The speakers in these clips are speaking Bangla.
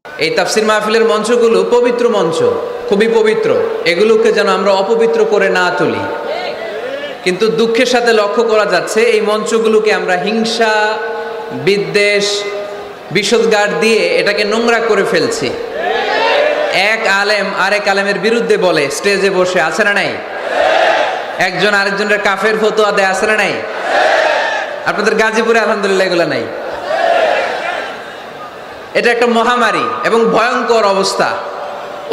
এই তাফসির মাহফিলের মঞ্চগুলো পবিত্র মঞ্চ, খুবই পবিত্র। এগুলোকে যেন আমরা অপবিত্র করে না তুলি। কিন্তু দুঃখের সাথে লক্ষ্য করা যাচ্ছে এই মঞ্চগুলোকে আমরা হিংসা, বিদ্বেষ, বিষোদ্গার দিয়ে এটাকে নোংরা করে ফেলছি। এক আলেম আরেক আলেমের বিরুদ্ধে বলে স্টেজে বসে, আছে না নাই? একজন আরেকজনের কাফের ফতোয়া দেয়, আছে না নাই? আপনাদের গাজীপুরে আলহামদুলিল্লাহ এগুলো নাই। এটা একটা মহামারী এবং ভয়ঙ্কর অবস্থা।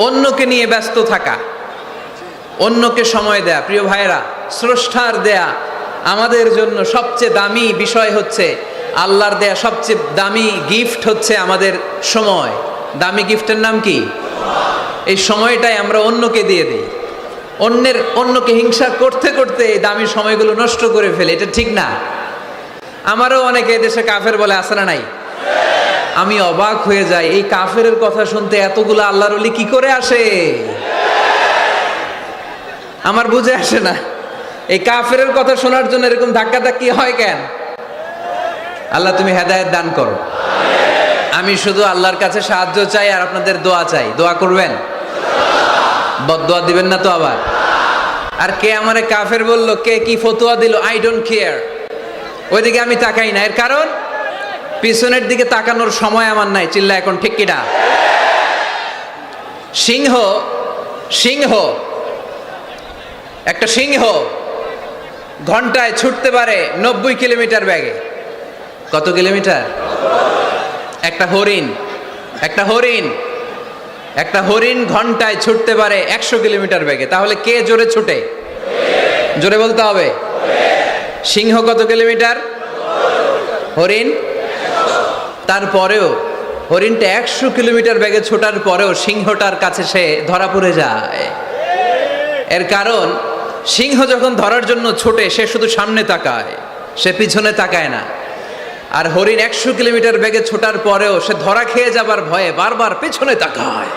অন্যকে নিয়ে ব্যস্ত থাকা, অন্যকে সময় দেয়া। প্রিয় ভাইরা, স্রষ্টার দেয়া আমাদের জন্য সবচেয়ে দামি বিষয় হচ্ছে, আল্লাহর দেয়া সবচেয়ে দামি গিফট হচ্ছে আমাদের সময়। দামি গিফটের নাম কি? এই সময়টাই আমরা অন্যকে দিয়ে দিই। অন্যকে হিংসা করতে করতে এই দামি সময়গুলো নষ্ট করে ফেলে। এটা ঠিক না। আমারও অনেকে দেশে কাফের বলে, আছে না নাই? আমি অবাক হয়ে যাই, এই কাফের কথা শুনতে এতগুলো আল্লাহর ওলি কি করে আসে? আমার বুঝে আসে না এই কাফের কথা শোনার জন্য এরকম ধাক্কা ধাক্কি হয় কেন? আল্লাহ তুমি হেদায়েত দান করো। আমি শুধু আল্লাহর কাছে সাহায্য চাই আর আপনাদের দোয়া চাই। দোয়া করবেন, বদদোয়া দিবেন না তো আবার। আর কে আমারে কাফের বললো, কে কি ফতোয়া দিল, আই ডোন্ট কেয়ার। ওইদিকে আমি তাকাই না। এর কারণ পিছনের দিকে তাকানোর সময় আমার নাই। চিল্লা এখন ঠিক কিনা? সিংহ সিংহ একটা সিংহ ঘন্টায় ছুটতে পারে 90 কিলোমিটার বেগে। কত কিলোমিটার? একটা হরিণ ঘন্টায় ছুটতে পারে 100 কিলোমিটার বেগে। তাহলে কে জোরে ছুটে? জোরে বলতে হবে। সিংহ কত কিলোমিটার? হরিণ। তারপরেও হরিণটা 100 কিলোমিটার বেগে ছোটার পরেও সিংহটার কাছে সে ধরা পড়ে যায়। এর কারণ সিংহ যখন ধরার জন্য ছোটে সে শুধু সামনে তাকায়, সে পিছনে তাকায় না। আর হরিণ 100 কিলোমিটার বেগে ছোটার পরেও সে ধরা খেয়ে যাবার ভয়ে বারবার পিছনে তাকায়।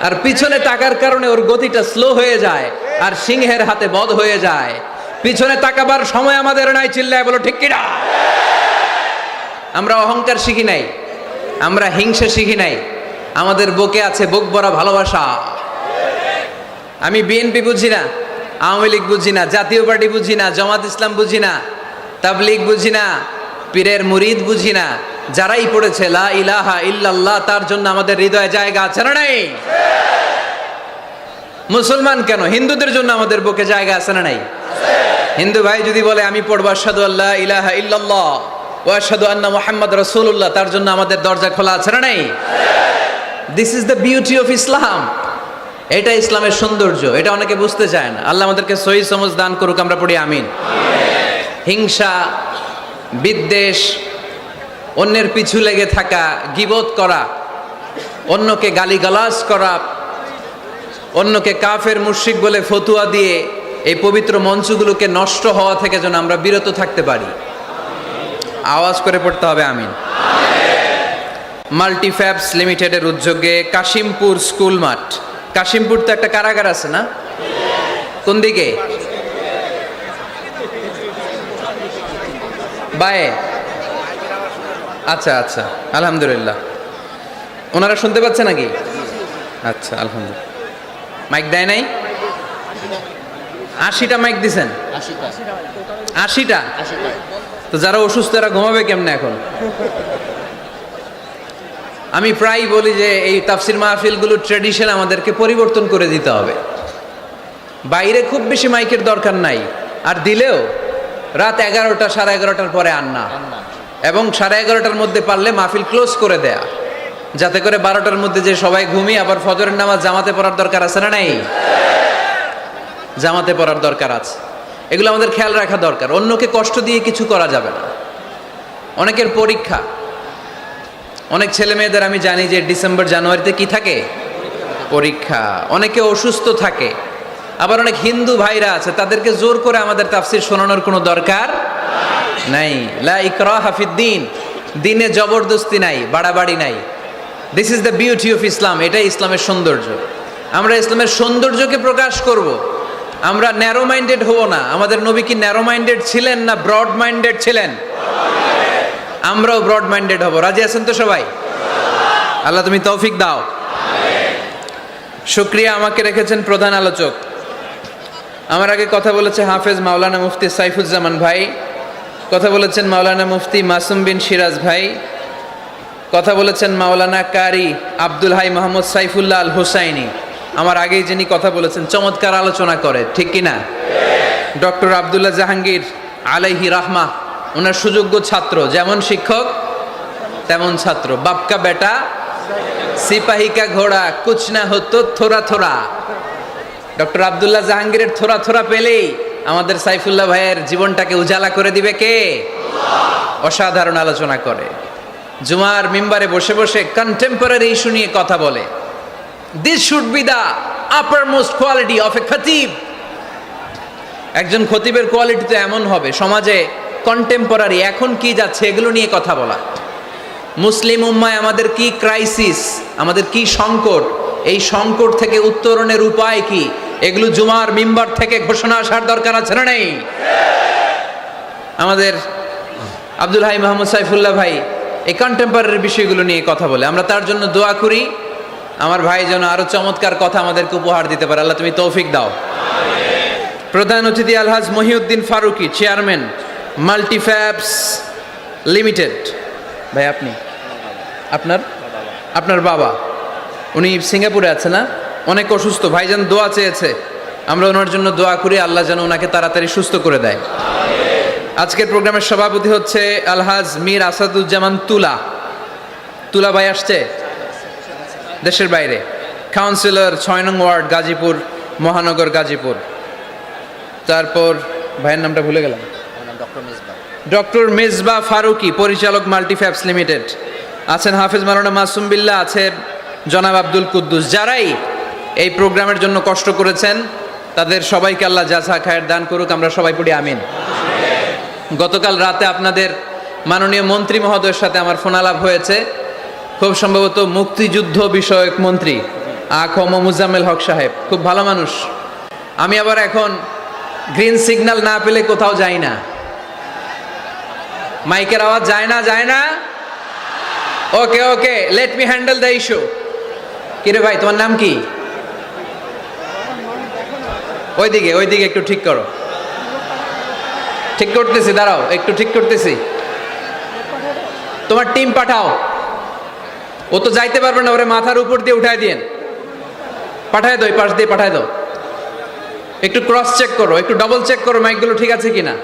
আর পিছনে তাকার কারণে ওর গতিটা স্লো হয়ে যায় আর সিংহের হাতে বধ হয়ে যায়। পিছনে তাকাবার সময় আমাদের নাই। চিল্লায় বলো ঠিক কিনা? আমরা অহংকার শিখি নাই, আমরা হিংসা শিখি নাই। আমাদের বুকে আছে বুক ভরা ভালোবাসা। আমি বিএনপি বুঝি না, আওয়ামী লীগ বুঝি না, জাতীয় পার্টি বুঝি না, জামাত ইসলাম বুঝি না, তাবলীগ বুঝি না, পীরের মুরিদ বুঝি না। যারাই পড়েছে লা ইলাহা ইল্লাল্লাহ, তার জন্য আমাদের হৃদয়ে জায়গা আছে না নাই? মুসলমান কেন, হিন্দুদের জন্য আমাদের বুকে জায়গা আছে না নাই? হিন্দু ভাই যদি বলে আমি পড়বো আশহাদু আল্লা ইলাহা ইল্লাল্লাহ ওয়া আশহাদু আন্না মুহাম্মাদ রাসূলুল্লাহ, তার জন্য আমাদের দরজা খোলা আছে না নাই? This is the beauty of Islam. এটা ইসলামের সৌন্দর্য। এটা অনেকে বুঝতে চায় না। আল্লাহ আমাদেরকে সহি সমঝ দান করুক। আমরা পড়ি আমিন। হিংসা, বিদ্বেষ, অন্যের পিছু লেগে থাকা, গীবত করা, অন্যকে গালিগালাজ করা, অন্যকে কাফের মুশরিক বলে ফতুয়া দিয়ে এই পবিত্র মঞ্চগুলোকে নষ্ট হওয়া থেকে যেন আমরা বিরত থাকতে পারি। আওয়াজ করে পড়তে হবে আমিন। মাল্টিফ্যাবস লিমিটেডের উদ্যোগে কাশিমপুর স্কুল মাঠ। কাশিমপুর তো একটা কারাগার আছে না? কোন দিকে? বায়ে। আচ্ছা আচ্ছা, আলহামদুলিল্লাহ। ওনারা শুনতে পাচ্ছে নাকি? আচ্ছা, আলহামদুলিল্লাহ। মাইক দেয় নাই? 80টা মাইক দিছেন? 80টা? তো যারা অসুস্থ এরা ঘুমাবে কেমনে এখন? আমি প্রায় বলি যে এই তাফসির মাহফিলগুলোর ট্র্যাডিশন আমাদেরকে পরিবর্তন করে দিতে হবে। বাইরে খুব বেশি মাইকের দরকার নাই, আর দিলেও রাত 11টা 11:30টার পরে আর না। এবং 11:30টার মধ্যে পারলে মাহফিল ক্লোজ করে দেয়া, যাতে করে 12টার মধ্যে যে সবাই ঘুমিয়ে আবার ফজরের নামাজ জামাতে পড়ার দরকার আছে না নাই? জামাতে পড়ার দরকার আছে। এগুলো আমাদের খেয়াল রাখা দরকার। অন্যকে কষ্ট দিয়ে কিছু করা যাবে না। অনেকের পরীক্ষা, অনেক ছেলে মেয়েদের আমি জানি যে ডিসেম্বর জানুয়ারিতে কি থাকে? পরীক্ষা। অনেকে অসুস্থ থাকে। আবার অনেক হিন্দু ভাইরা আছে, তাদেরকে জোর করে আমাদের তাফসির শোনানোর কোনো দরকার নাই। লা ইকরাহা ফিদ্দিন, দিনে জবরদস্তি নাই, বাড়াবাড়ি নাই। This is the beauty of Islam. এটাই ইসলামের সৌন্দর্য। আমরা ইসলামের সৌন্দর্যকে প্রকাশ করব। আমরা ন্যারো মাইন্ডেড হব না। আমাদের নবী কি ন্যারো মাইন্ডেড ছিলেন না ব্রড মাইন্ডেড ছিলেন? আমরাও ব্রড মাইন্ডেড হব। রাজি আছেন তো সবাই? আল্লাহ তুমি তৌফিক দাও। শুকরিয়া, আমাকে রেখেছেন প্রধান আলোচক। আমার আগে কথা বলেছে হাফেজ মাওলানা মুফতি সাইফুজ্জামান ভাই, কথা বলেছেন মাওলানা মুফতি মাসুম বিন সিরাজ ভাই, কথা বলেছেন মাওলানা কারি আব্দুল হাই মোহাম্মদ সাইফুল্লাহ আল হুসাইনি। আমার আগেই যিনি কথা বলেছেন, চমৎকার আলোচনা করে, ঠিক কিনা? ডক্টর আব্দুল্লাহ জাহাঙ্গীর আলাইহি রাহমা, ওনার সুযোগ্য ছাত্র, যেমন শিক্ষক তেমন ছাত্র। বাপকা বেটা সিপাহী কা ঘোড়া কুছ না হতো থোড়া থোড়া। ডক্টর আব্দুল্লাহ জাহাঙ্গীরের থোড়া থোড়া পেলেই আমাদের সাইফুল্লাহ ভাইয়ের জীবনটাকে উজালা করে দিবে কে? অসাধারণ আলোচনা করে, জুমার মিম্বারে বসে বসে কন্টেম্পোরারি ইস্যু নিয়ে কথা বলে। This should be the upper most quality of a খতিব। একজন খতিবের কোয়ালিটি তো এমন হবে, সমাজে কন্টেম্পোরারি এখন কি যাচ্ছে এগুলো নিয়ে কথা বলা। মুসলিম উম্মায় আমাদের কি ক্রাইসিস, আমাদের কি সংকট, এই সংকট থেকে উত্তরণের উপায় কি, এগুলো জুমার মিম্বার থেকে ঘোষণা আসার দরকার আছে না নেই? আমাদের আব্দুল হাই মোহাম্মদ সাইফুল্লাহ ভাই এই কন্টেম্পোরারি বিষয়গুলো নিয়ে কথা বলে, আমরা তার জন্য দোয়া করি। আমার ভাই যেন আরো চমৎকার কথা আমাদেরকে উপহার দিতে পারে, আল্লাহ তুমি তৌফিক দাও। প্রধান অতিথি আলহাজ মহিউদ্দিন ফারুকি, চেয়ারম্যান মাল্টিফ্যাবস লিমিটেড। ভাই আপনি, আপনার বাবা, উনি সিঙ্গাপুরে আছে না, অনেক অসুস্থ, ভাইজান দোয়া চেয়েছে, আমরা ওনার জন্য দোয়া করি, আল্লাহ যেন ওনাকে তাড়াতাড়ি সুস্থ করে দেয়। আজকের প্রোগ্রামের সভাপতি হচ্ছে আলহাজ মীর আসাদুজ্জামান তুলা ভাই আসছে দেশের বাইরে, কাউন্সিলর 6 নং ওয়ার্ড গাজীপুর মহানগর গাজীপুর। তারপর ভাইয়ের নামটা ভুলে গেলাম, ডক্টর মেজবা ফারুকি, পরিচালক মাল্টিফ্যাবস লিমিটেড। আছেন হাফেজ মাওলানা মাসুম বিল্লাহ, আছেন জনাব আব্দুল কুদ্দুস। যারাই এই প্রোগ্রামের জন্য কষ্ট করেছেন তাদের সবাইকে আল্লাহ জাযা খায়ের দান করুক, আমরা সবাই পড়ি আমিন। গতকাল রাতে আপনাদের মাননীয় মন্ত্রী মহোদয়ের সাথে আমার ফোনালাপ হয়েছে, খুব সম্ভবত মুক্তিযুদ্ধ বিষয়ক মন্ত্রী আ.খ.ম. মুজাম্মেল হক সাহেব, খুব ভালো মানুষ। আমি আবার এখন গ্রিন সিগন্যাল না পেলে কোথাও যাই না, মাইকের আওয়াজ যায় না। Okay let me handle the issue. কিরে ভাই, তোমার নাম কি? ওইদিকে একটু ঠিক করো। ঠিক করতেছি, দাঁড়াও একটু ঠিক করতেছি। তোমার টিম পাঠাও, ও তো যাইতে পারবে না, ওরে মাথার উপর দিয়ে উঠায় দিয়েন, পাঠায় দাও, পাশ দিয়ে পাঠায় দাও। একটু ক্রস চেক করো, একটু ডবল চেক করো মাইকগুলো ঠিক আছে কিনা।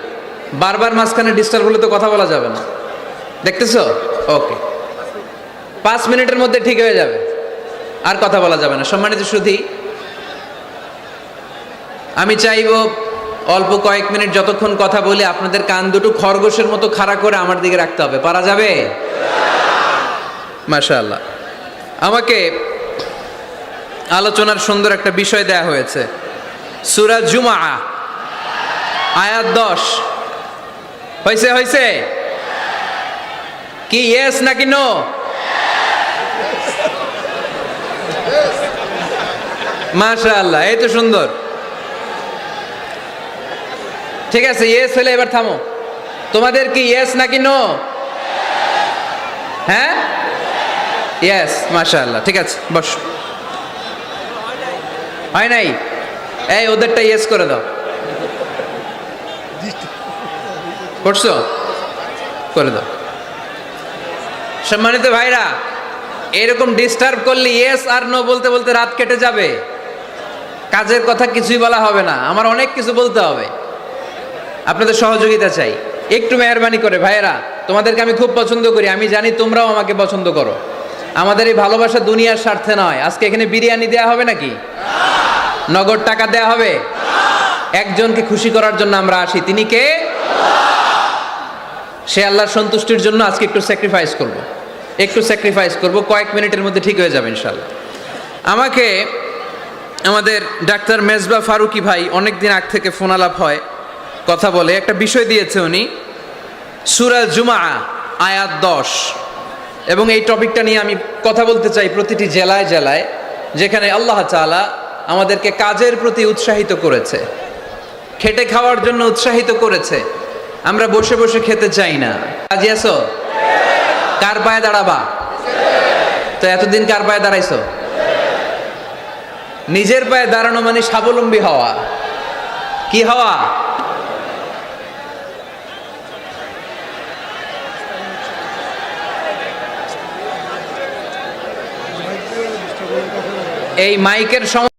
বারবার মাঝখানে ডিস্টার্ব হলে তো কথা বলা যাবে না, দেখতেছো? ওকে, 5 মিনিটের মধ্যে ঠিক হয়ে যাবে, আর কথা বলা যাবে না। সম্মানিত সুধী, আমি চাইব অল্প কয়েক মিনিট যতক্ষণ কথা বলে আপনাদের কান দুটো খরগোশের মতো খাড়া করে আমার দিকে রাখতে হবে, পারা যাবে? মাশাআল্লাহ। আমাকে আলোচনার সুন্দর একটা বিষয় দেয়া হয়েছে, সূরা জুমআ আয়াত 10। হয়েছে কি ইয়েস নাকি নো? মাশাআল্লাহ, এই তো সুন্দর। ঠিক আছে, ইয়েস হলে এবার থামো। তোমাদের কি ইয়েস নাকি নো? হ্যাঁ, ইয়েস, মাশাআল্লাহ। ঠিক আছে, বস। হয় নাই? এই ওদেরটা ইয়েস করে দাও। করছো? করে দাও। সম্মানিত ভাইরা, এরকম ডিস্টার্ব করলে ইয়েস আর নো বলতে বলতে রাত কেটে যাবে, কাজের কথা কিছুই বলা হবে না, আমার অনেক কিছু বলতে হবে। আপনাদের সহযোগিতা চাই, একটু মেহরবানি করে ভাইয়েরা। তোমাদেরকে আমি খুব পছন্দ করি, আমি জানি তোমরাও আমাকে পছন্দ করো। আমাদের এই ভালোবাসা দুনিয়ার স্বার্থে নয়। আজকে এখানে বিরিয়ানি দেয়া হবে নাকি? নগদ টাকা দেয়া হবে? একজনকে খুশি করার জন্য আমরা আসি, তিনি কে? সে আল্লাহর সন্তুষ্টির জন্য আজকে একটু স্যাক্রিফাইস করব, কয়েক মিনিটের মধ্যে ঠিক হয়ে যাবে ইনশাআল্লাহ। আমাকে আমাদের ডাক্তার মেজবা ফারুকি ভাই অনেকদিন আগ থেকে ফোন আলাপ হয়, কথা বলে, একটা বিষয় দিয়েছে উনি, সূরা জুমআ আয়াত 10, এবং এই টপিকটা নিয়ে আমি কথা বলতে চাই প্রতিটি জেলায় জেলায়, যেখানে আল্লাহ তাআলা আমাদেরকে কাজের প্রতি উৎসাহিত করেছে, খেটে খাওয়ার জন্য উৎসাহিত করেছে। আমরা বসে বসে খেতে চাই না। রাজি আছো? কার পায়ে দাঁড়াবা? তো এতদিন কার পায়ে দাঁড়াইছো? নিজের পায়ে দাঁড়ানো মানে স্বাবলম্বী হওয়া। কি হওয়া? এই মাইকের সমস্যা